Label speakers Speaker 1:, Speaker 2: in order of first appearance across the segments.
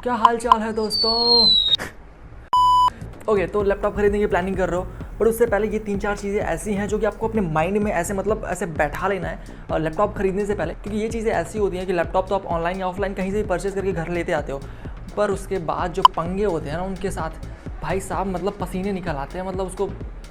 Speaker 1: क्या हाल चाल है दोस्तों। ओके तो लैपटॉप खरीदने की प्लानिंग कर रहे हो, बट उससे पहले ये 3-4 चीज़ें ऐसी हैं जो कि आपको अपने माइंड में ऐसे ऐसे बैठा लेना है और लैपटॉप खरीदने से पहले, क्योंकि ये चीज़ें ऐसी होती हैं कि लैपटॉप तो आप ऑनलाइन या ऑफलाइन कहीं से भी परचेज करके घर लेते आते हो, पर उसके बाद जो पंगे होते हैं ना उनके साथ भाई साहब पसीने निकल आते हैं, उसको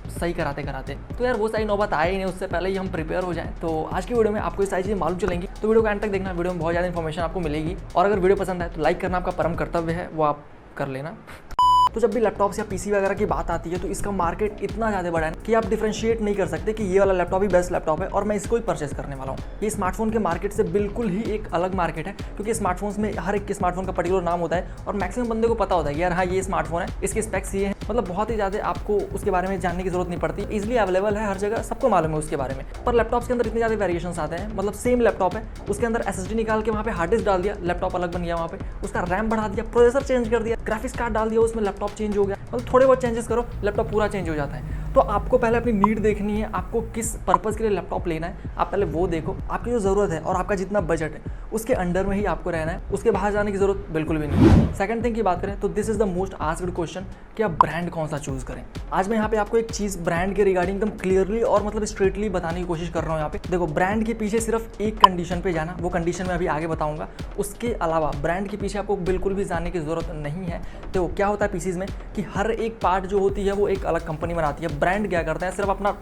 Speaker 1: सही कराते कराते। तो यार वो सही नौबत आए ही नहीं, उससे पहले ही हम प्रिपेयर हो जाएं। तो आज की वीडियो में आपको ये सारी चीज़ें मालूम चलेंगी, तो वीडियो को एंड तक देखना। वीडियो में बहुत ज़्यादा इन्फॉर्मेशन आपको मिलेगी, और अगर वीडियो पसंद आए तो लाइक करना आपका परम कर्तव्य है, वो आप कर लेना। तो जब भी लैपटॉप्स या पीसी वगैरह की बात आती है तो इसका मार्केट इतना ज़्यादा बड़ा है कि आप डिफरेंशिएट नहीं कर सकते कि ये वाला लैपटॉप ही बेस्ट लैपटॉप है और मैं इसको ही परचेस करने वाला हूँ। ये स्मार्टफोन के मार्केट से बिल्कुल ही एक अलग मार्केट है, क्योंकि स्मार्टफोन्स में हर एक के स्मार्टफोन का पर्टिकुलर नाम होता है और मैक्सिमम बंदे को पता होता है यार हाँ ये स्मार्टफोन है, इसके स्पेक्स ये है। बहुत ही ज़्यादा आपको उसके बारे में जानने की जरूरत नहीं पड़ती, इजीली अवेलेबल है हर जगह, सबको मालूम है उसके बारे में। पर लैपटॉप्स के अंदर इतने ज़्यादा वेरिएशंस आते हैं, सेम लैपटॉप है, उसके अंदर SSD निकाल के वहाँ पे हार्ड डिस्क डाल दिया, लैपटॉप अलग बन गया, वहाँ पे उसका रैम बढ़ा दिया, प्रोसेसर चेंज कर दिया, ग्राफिक्स कार्ड डाल दिया, उसमें लैपटॉप चेंज हो गया। थोड़े बहुत चेंजेस करो लैपटॉप पूरा चेंज हो जाता है। तो आपको पहले अपनी नीड देखनी है, आपको किस पर्पज़ के लिए लैपटॉप लेना है, आप पहले वो देखो। आपकी जो ज़रूरत है और आपका जितना बजट है उसके अंडर में ही आपको रहना है, उसके बाहर जाने की ज़रूरत बिल्कुल भी नहीं है। सेकंड थिंग की बात करें तो this is the most asked question कि आप ब्रांड कौन सा चूज़ करें। आज मैं यहाँ पे आपको एक चीज़ ब्रांड के रिगार्डिंग एकदम क्लियरली और स्ट्रेटली बताने की कोशिश कर रहा हूँ। यहाँ पे देखो, ब्रांड के पीछे सिर्फ एक कंडीशन पे जाना, वो कंडीशन मैं अभी आगे बताऊँगा। उसके अलावा ब्रांड के पीछे आपको बिल्कुल भी जाने की ज़रूरत नहीं है। तो क्या होता है पीसीज में कि हर एक पार्ट जो होती है वो एक अलग कंपनी बनाती है। ब्रांड क्या करते हैं, सिर्फ अपना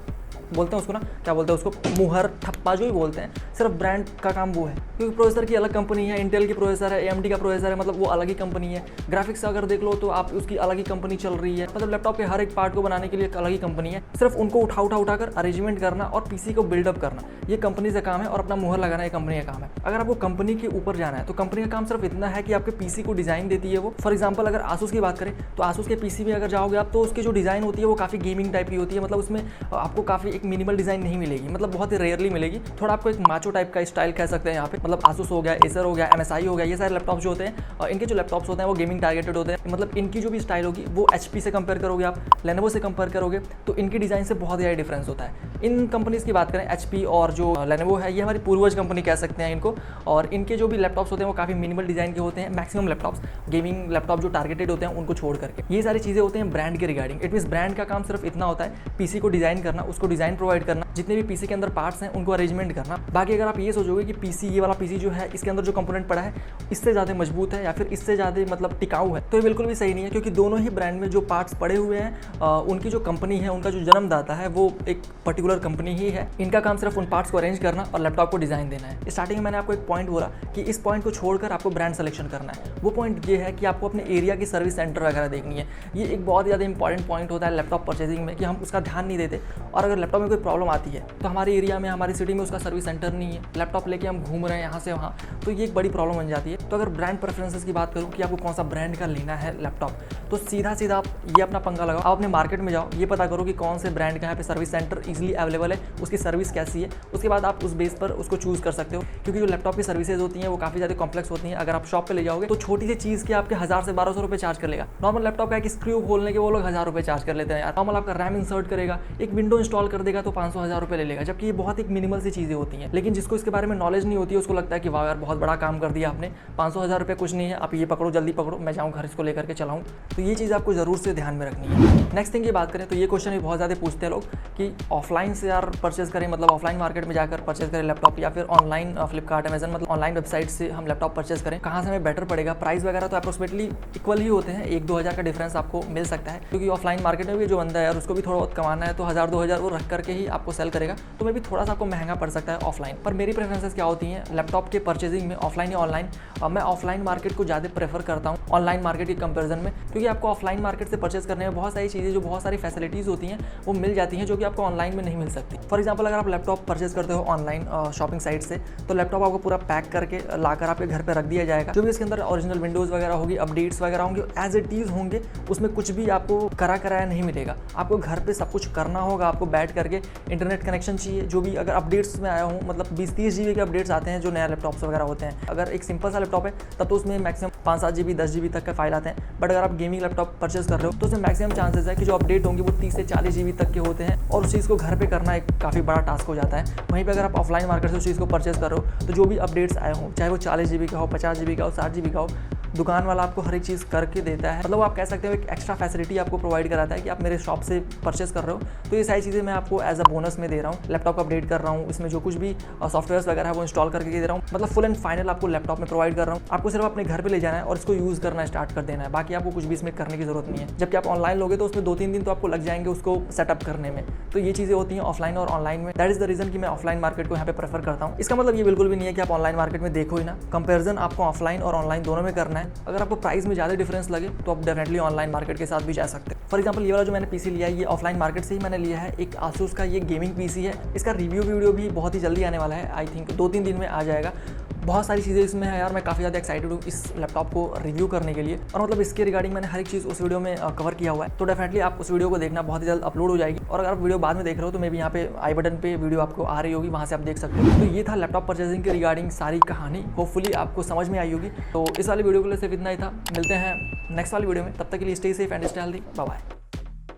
Speaker 1: बोलते हैं उसको ना, क्या बोलते हैं उसको, मुहर ठप्पा जो ही बोलते हैं, सिर्फ ब्रांड का काम वो है। क्योंकि प्रोसेसर की अलग कंपनी है, इंटेल की प्रोसेसर है, AMD का प्रोसेसर है, वो अलग ही कंपनी है। ग्राफिक्स अगर देख लो तो आप उसकी अलग ही कंपनी चल रही है। लैपटॉप के हर एक पार्ट को बनाने के लिए एक अलग ही कंपनी है। सिर्फ उनको उठाकर अरेंजमेंट करना और पीसी को बिल्डअप करना ये कंपनी का काम है, और अपना मुहर लगाना ये कंपनी का काम है। अगर आपको कंपनी के ऊपर जाना है तो कंपनी का काम सिर्फ इतना है कि आपके पीसी को डिजाइन देती है वो। फॉर एग्जाम्पल अगर आसूस की बात करें तो आसूस के पीसी में अगर जाओगे आप तो उसकी जो डिज़ाइन होती है वो काफ़ी गेमिंग टाइप की होती है। उसमें आपको काफ़ी एक मिनिमल डिज़ाइन नहीं मिलेगी, बहुत ही रेयरली मिलेगी। थोड़ा आपको एक माचो टाइप का स्टाइल कह सकते हैं यहाँ पे। आसूस हो गया, एसर हो गया, MSI हो गया, ये सारे लैपटॉप्स जो होते हैं और इनके जो लैपटॉप्स होते हैं वो गेमिंग टारगेटेड होते हैं। इनकी जो भी स्टाइल होगी वो HP से कंपेयर करोगे, आप लेनोवो से कंपेयर करोगे तो इनकी डिज़ाइन से बहुत ज़्यादा डिफरेंस होता है। इन कंपनीज की बात करें, HP और जो लेनोवो है ये हमारी पूर्वज कंपनी कह सकते हैं इनको, और इनके जो भी लैपटॉप्स होते हैं वो काफ़ी मिनिमल डिज़ाइन के होते हैं। मैक्सिमम लैपटॉप्स गेमिंग लैपटॉप जो टारगेटेड होते हैं उनको छोड़ करके ये सारी चीज़ें होते हैं ब्रांड के रिगार्डिंग। इट मीन्स ब्रांड का काम सिर्फ इतना होता है, पीसी को डिज़ाइन करना, उसको डिज़ाइन प्रोवाइड करना, जितने भी पीसी के अंदर पार्ट्स हैं उनको अरेंजमेंट करना। बाकी अगर आप ये सोचोगे कि पीसी, ये वाला पीसी जो है इसके अंदर जो कंपोनेंट पड़ा है इससे ज़्यादा मजबूत है या फिर इससे ज़्यादा टिकाऊ है, तो ये बिल्कुल भी सही नहीं है। क्योंकि दोनों ही ब्रांड में जो पार्ट्स पड़े हुए हैं उनकी जो कंपनी है, उनका जो जन्मदाता है वो एक पर्टिकुलर कंपनी ही है। इनका काम सिर्फ उन पार्ट्स को अरेंज करना और लैपटॉप को डिज़ाइन देना है। स्टार्टिंग में मैंने आपको एक पॉइंट बोला कि इस पॉइंट को छोड़कर आपको ब्रांड सिलेक्शन करना है। वो पॉइंट ये है कि आपको अपने एरिया की सर्विस सेंटर वगैरह देखनी है। ये एक बहुत ज़्यादा इंपॉर्टेंट पॉइंट होता है लैपटॉप परचेजिंग में कि हम उसका ध्यान नहीं देते, और अगर लैपटॉप में कोई प्रॉब्लम आती है तो हमारे एरिया में, हमारी सिटी में उसका सर्विस सेंटर नहीं है, लैपटॉप लेके हम घूम रहे हैं यहाँ से वहाँ, तो ये एक बड़ी प्रॉब्लम बन जाती है। तो अगर ब्रांड प्रेफरेंसेस की बात करूँ कि आपको कौन सा ब्रांड का लेना है लैपटॉप, तो सीधा आप ये अपना पंगा लगाओ, आप अपने मार्केट में जाओ, ये पता करो कि कौन से ब्रांड का यहाँ पे सर्विस सेंटर इजीली अवेलेबल है, उसकी सर्विस कैसी है, उसके बाद आप उस बेस पर उसको चूज़ कर सकते हो। क्योंकि जो लैपटॉप की सर्विसेज होती हैं वो काफ़ी ज़्यादा कॉम्प्लेक्स होती हैं। अगर आप शॉप पे ले जाओगे तो छोटी सी चीज़ के आपके 1000 से 1200 रुपये चार्ज कर लेगा। नॉर्मल लैपटॉप का एक स्क्रू खोलने के वो लोग 1000 रुपये चार्ज कर लेते हैं यार। नॉर्मल आपका रैम इंसर्ट करेगा, एक विंडो इंस्टॉल कर देगा तो 500-1000 रुपये ले लेगा, जबकि ये बहुत एक मिनिमल सी चीज़ें होती हैं। लेकिन जिसको इसके बारे में नॉलेज नहीं होती है उसको लगता है कि वाह यार बहुत बड़ा काम कर दिया आपने, 500-1000 रुपये कुछ नहीं है, आप ये पकड़ो, जल्दी पकड़ो, मैं जाऊँ घर इसको लेकर के चलाऊँ। तो ये चीज़ आपको ज़रूर से ध्यान में रखनी है। नेक्स्ट थिंग की बात करें तो ये क्वेश्चन भी बहुत ज़्यादा पूछते हैं लोग कि ऑफलाइन से यार परचेज करें, ऑफलाइन मार्केट में जाकर परचेज करें लैपटॉप, या फिर online Flipkart, Amazon, online website से हम लैपटॉप परचेज करें, कहाँ से हमें बेटर पड़ेगा। प्राइस वगैरह तो अप्रोक्सीमेटली इक्वल ही होते हैं, 1-2 हज़ार का डिफरेंस आपको मिल सकता है। क्योंकि ऑफलाइन मार्केट में भी जो बंदा है यार उसको भी थोड़ा बहुत कमाना है, तो 1000-2 हज़ार वो रख करके ही आपको सेल करेगा, तो मैं भी थोड़ा सा आपको महंगा पड़ सकता है ऑफलाइन। पर मेरी प्रेफरेंसेस क्या होती हैं लैपटॉप के परचेजिंग में, ऑफलाइन या ऑनलाइन? मैं ऑफलाइन मार्केट को ज़्यादा प्रेफर करता हूँ ऑनलाइन मार्केट के कंपेरिजन में, क्योंकि आपको ऑफलाइन मार्केट से परचेज करने में बहुत सारी चीज़ें, जो बहुत सारी फैसिलिटीज़ होती हैं वो मिल जाती हैं, जो कि आपको ऑनलाइन में नहीं मिल सकती। फॉर एग्जांपल अगर आप लैपटॉप परचेज करते हो ऑनलाइन शॉपिंग साइट से, तो लैपटॉप आपको पूरा पैक करके लाकर आपके घर पे रख दिया जाएगा। जो भी इसके अंदर ओरिजिनल विंडोज़ वगैरह होगी, अपडेट्स वगैरह होंगे, एज इट इज़ होंगे, उसमें कुछ भी आपको कराया नहीं मिलेगा। आपको घर पे सब कुछ करना होगा, आपको बैठ करके इंटरनेट कनेक्शन चाहिए, जो भी अगर अपडेट्स में आया हूँ, 20-30 GB के अपडेट्स आते हैं जो नया लैपटॉप्स वगैरह होते हैं। अगर एक सिंपल सा लैपटॉप है तब तो उसमें मैक्सिमम 5-7 GB 10 GB तक का फाइल आते हैं, बट अगर आप गेमिंग लैपटॉप परचेज कर रहे हो तो उसमें मैक्सिमम चांसेस है कि जो अपडेट होंगे वो 30 से 40 GB तक के होते हैं, और उस चीज़ को घर पे करना एक काफ़ी बड़ा टास्क हो जाता है। वहीं पे अगर आप ऑफलाइन मार्केट से उस चीज़ को परचेज कर रहे हो तो जो भी अपडेट्स आए हों, चाहे वो 40 GB का हो, 50 GB का हो, 60 GB का हो, दुकान वाला आपको हर एक चीज़ करके देता है, मतलब आप कह सकते हो एक एक्स्ट्रा फैसिलिटी आपको प्रोवाइड कराता है कि आप मेरे शॉप से परचेस कर रहे हो तो ये सारी चीज़ें मैं आपको एज अ बोनस में दे रहा हूँ। लैपटॉप अपडेट कर रहा हूँ, इसमें जो कुछ भी सॉफ्टवेयर वगैरह है वो इंस्टॉल करके दे रहा हूँ, मतलब फुल एंड फाइनल आपको लैपटॉप में प्रोवाइड कर रहा हूँ। आपको सिर्फ अपने घर पे ले जाना है और इसको यूज़ करना स्टार्ट कर देना है, बाकी आपको कुछ भी इसमें करने की जरूरत नहीं है। जबकि आप ऑनलाइन लोगे तो उसमें 2-3 दिन तो आपको लग जाएंगे उसको सेटअप करने में। तो ये चीज़ें होती हैं ऑफलाइन और ऑनलाइन में। दैट इज द रीजन कि मैं ऑफलाइन मार्केट को यहाँ पे प्रेफर करता हूँ। इसका मतलब ये बिल्कुल भी नहीं है कि आप ऑनलाइन मार्केट में देखो ही ना, कंपेरिजन आपको ऑफलाइन और ऑनलाइन दोनों में करना है। अगर आपको प्राइस में ज़्यादा डिफरेंस लगे तो आप डेफिनेटली ऑनलाइन मार्केट के साथ भी जा सकते हैं। फॉर एग्जाम्पल ये वाला जो मैंने पीसी लिया है ये ऑफलाइन मार्केट से ही मैंने लिया है, एक आसूस का ये गेमिंग पीसी है। इसका रिव्यू वीडियो भी बहुत ही जल्दी आने वाला है, आई थिंक 2-3 दिन में आ जाएगा। बहुत सारी चीज़ें इसमें है यार, मैं काफ़ी ज़्यादा एक्साइटेड हूँ इस लैपटॉप को रिव्यू करने के लिए। और मतलब इसके रिगार्डिंग मैंने हर एक चीज़ उस वीडियो में कवर किया हुआ है, तो डेफिनेटली आप उस वीडियो को देखना, बहुत ही जल्द अपलोड हो जाएगी। और अगर आप वीडियो बाद में देख रहे हो तो मे भी यहाँ पे आई बटन पे वीडियो आपको आ रही होगी, वहाँ से आप देख सकते हो। तो ये था लैपटॉप परचेजिंग के रिगार्डिंग सारी कहानी, होपफुली आपको समझ में आई होगी। तो इस वाली वीडियो के लिए सिर्फ इतना ही था, मिलते हैं नेक्स्ट वाली वीडियो में, तब तक के लिए stay safe and stay healthy, bye bye.